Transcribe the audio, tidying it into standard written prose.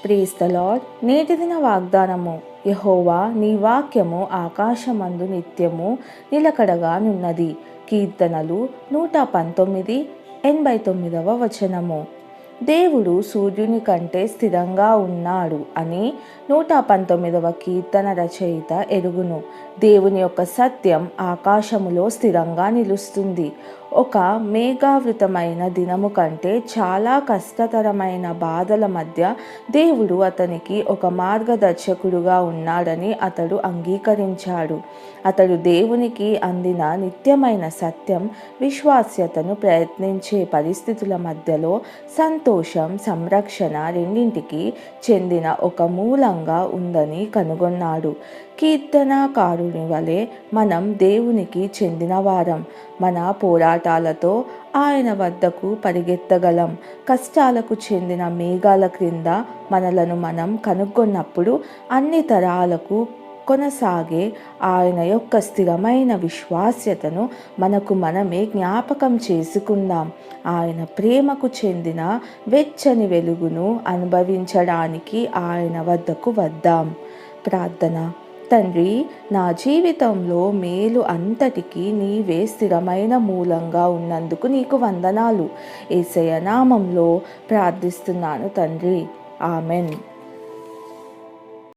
Praise the lord. నేటి దిన వాగ్దానము. యెహోవా నీ వాక్యము ఆకాశమందు నిత్యము నిలకడగా నున్నది. కీర్తనలు 119, 89 దేవుడు సూర్యుని కంటే స్థిరంగా ఉన్నాడు అని 119 కీర్తన రచయిత ఎరుగును. దేవుని యొక్క సత్యం ఆకాశములో స్థిరంగా నిలుస్తుంది. ఒక మేఘావృతమైన దినము కంటే చాలా కష్టతరమైన బాధల మధ్య దేవుడు అతనికి ఒక మార్గదర్శకుడుగా ఉన్నాడని అతడు అంగీకరించాడు. అతడు దేవునికి అందిన నిత్యమైన సత్యం విశ్వాస్యతను ప్రయత్నించే పరిస్థితుల మధ్యలో సంతోషం, సంరక్షణ రెండింటికి చెందిన ఒక మూలంగా ఉందని కనుగొన్నాడు. కీర్తనాకారుని వలె మనం దేవునికి చెందిన వారం. మన పోరాటాలతో ఆయన వద్దకు పరిగెత్తగలం. కష్టాలకు చెందిన మేఘాల క్రింద మనలను మనం కనుగొన్నప్పుడు అన్ని తరాలకు కొనసాగే ఆయన యొక్క స్థిరమైన విశ్వాస్యతను మనకు మనమే జ్ఞాపకం చేసుకుందాం. ఆయన ప్రేమకు చెందిన వెచ్చని వెలుగును అనుభవించడానికి ఆయన వద్దకు వద్దాం. ప్రార్థన. తండ్రి, నా జీవితంలో మేలు అంతటికీ నీవే స్థిరమైన మూలంగా ఉన్నందుకు నీకు వందనాలు. యేసయ్య నామంలో ప్రార్థిస్తున్నాను తండ్రి. ఆమెన్.